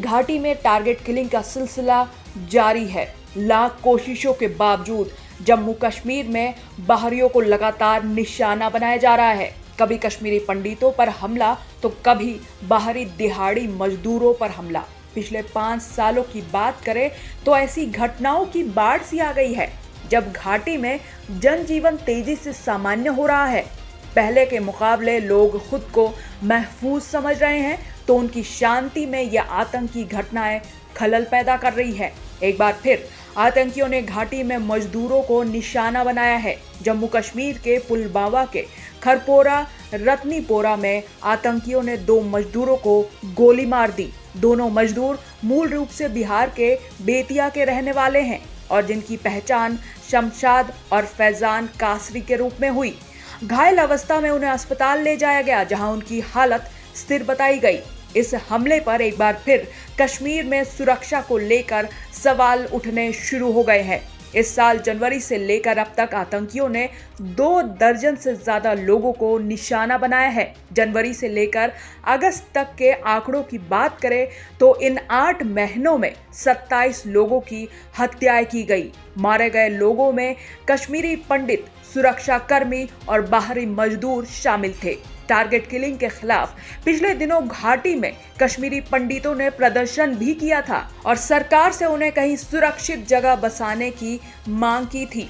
घाटी में target killing का सिलसिला जारी है। लाख कोशिशों के बावजूद जम्मू कश्मीर में बाहरियों को लगातार निशाना बनाया जा रहा है। कभी कश्मीरी पंडितों पर हमला तो कभी बाहरी दिहाड़ी मजदूरों पर हमला। पिछले 5 सालों की बात करें तो ऐसी घटनाओं की बाढ़ सी आ गई है जब घाटी में जनजीवन तेजी से सामान्य हो रहा है। पहले के मुकाबले लोग खुद को महफूज समझ रहे हैं तो उनकी शांति में यह आतंकी घटनाएं खलल पैदा कर रही है। एक बार फिर आतंकियों ने घाटी में मजदूरों को निशाना बनाया है। जम्मू कश्मीर के पुलवामा के खरपोरा रत्नीपोरा में आतंकियों ने 2 मजदूरों को गोली मार दी। दोनों मजदूर मूल रूप से बिहार के बेतिया के रहने वाले हैं और जिनकी पहचान शमशाद और फैजान कासरी के रूप में हुई। घायल अवस्था में उन्हें अस्पताल ले जाया गया जहां उनकी हालत स्थिर बताई गई। इस हमले पर एक बार फिर कश्मीर में सुरक्षा को लेकर सवाल उठने शुरू हो गए हैं। इस साल जनवरी से लेकर अब तक आतंकियों ने 2 दर्जन से ज्यादा लोगों को निशाना बनाया है। जनवरी से लेकर अगस्त तक के आंकड़ों की बात करें तो इन 8 महीनों में 27 लोगों की हत्याएं की गई। मारे गए लोगों में कश्मीरी पंडित, सुरक्षा कर्मी और बाहरी मजदूर शामिल थे। टारगेट किलिंग के खिलाफ पिछले दिनों घाटी में कश्मीरी पंडितों ने प्रदर्शन भी किया था और सरकार से उन्हें कहीं सुरक्षित जगह बसाने की मांग की थी।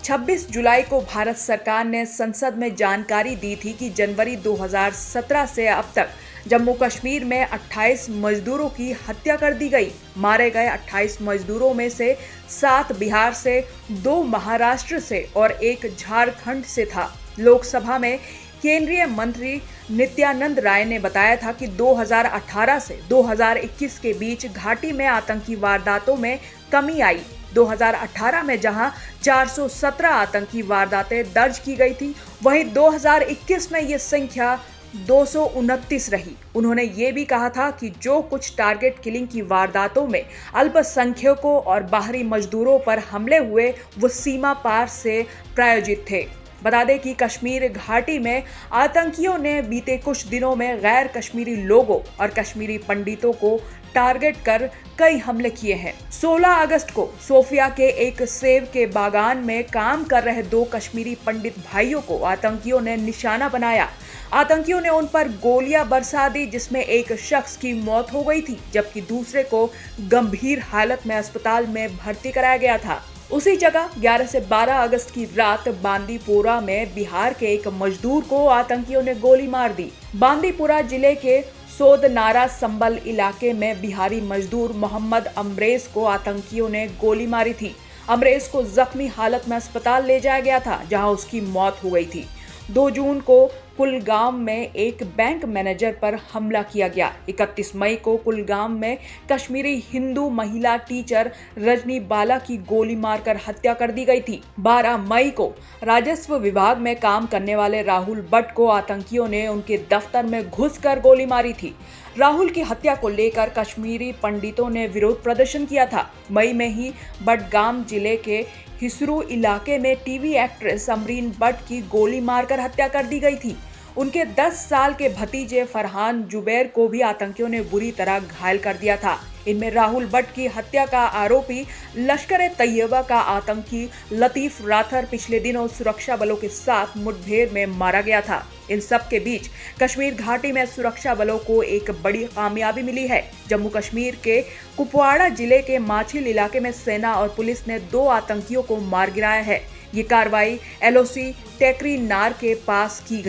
26 जुलाई को भारत सरकार ने संसद में जानकारी दी थी कि जनवरी 2017 से अब तक जम्मू कश्मीर में 28 मजदूरों की हत्या कर दी गई। मारे गए 28 मजदूरों में से 7 बिहार से, 2 महाराष्ट्र से और 1 झारखंड से था। लोकसभा में केंद्रीय मंत्री नित्यानंद राय ने बताया था कि 2018 से 2021 के बीच घाटी में आतंकी वारदातों में कमी आई। 2018 में जहां 417 आतंकी वारदातें दर्ज की गई थी, वहीं 2021 में ये संख्या 229 रही। उन्होंने ये भी कहा था कि जो कुछ टारगेट किलिंग की वारदातों में अल्पसंख्यकों और बाहरी मजदूरों पर हमले हुए वो सीमा पार से प्रायोजित थे। बता दें कि कश्मीर घाटी में आतंकियों ने बीते कुछ दिनों में गैर कश्मीरी लोगों और कश्मीरी पंडितों को टारगेट कर कई हमले किए हैं। 16 अगस्त को सोफिया के एक सेब के बागान में काम कर रहे 2 कश्मीरी पंडित भाइयों को आतंकियों ने निशाना बनाया। आतंकियों ने उन पर गोलियां बरसा दी जिसमें एक शख्स की मौत हो गई थी जबकि दूसरे को गंभीर हालत में अस्पताल में भर्ती कराया गया था। उसी जगह 11 से 12 अगस्त की रात बांदीपोरा में बिहार के एक मजदूर को आतंकियों ने गोली मार दी। बांदीपोरा जिले के सोदनारा संबल इलाके में बिहारी मजदूर मोहम्मद अमरेज को आतंकियों ने गोली मारी थी। अमरेज को जख्मी हालत में अस्पताल ले जाया गया था जहां उसकी मौत हो गई थी। 2 जून को कुलगाम में एक बैंक मैनेजर पर हमला किया गया। 31 मई को कुलगाम में कश्मीरी हिंदू महिला टीचर रजनी बाला की गोली मारकर हत्या कर दी गई थी। 12 मई को राजस्व विभाग में काम करने वाले राहुल भट्ट को आतंकियों ने उनके दफ्तर में घुसकर गोली मारी थी। राहुल की हत्या को लेकर कश्मीरी पंडितों ने विरोध प्रदर्शन किया था। मई में ही बडगाम जिले के हिसरू इलाके में टीवी एक्ट्रेस अमरीन भट्ट की गोली मारकर हत्या कर दी गई थी। उनके 10 साल के भतीजे फरहान जुबैर को भी आतंकियों ने बुरी तरह घायल कर दिया था। इनमें राहुल भट्ट की हत्या का आरोपी लश्कर-ए-तैयबा का आतंकी लतीफ राथर पिछले दिनों सुरक्षा बलों के साथ मुठभेड़ में मारा गया था। इन सब के बीच कश्मीर घाटी में सुरक्षा बलों को एक बड़ी कामयाबी मिली है। जम्मू कश्मीर के कुपवाड़ा जिले के माछिल इलाके में सेना और पुलिस ने 2 आतंकियों को मार गिराया है। ये कार्रवाई LOC टेकरी नार के पास की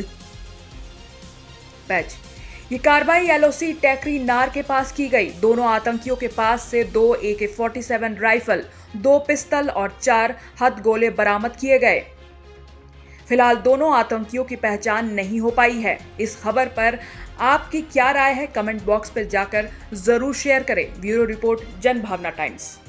गई। दोनों आतंकियों के पास से 2 AK-47 राइफल, 2 पिस्तल और 4 हथगोले बरामद किए गए। फिलहाल दोनों आतंकियों की पहचान नहीं हो पाई है। इस खबर पर आपकी क्या राय है? कमेंट बॉक्स पर जाकर जरूर शेयर करें। Bureau report, Janbhavna times.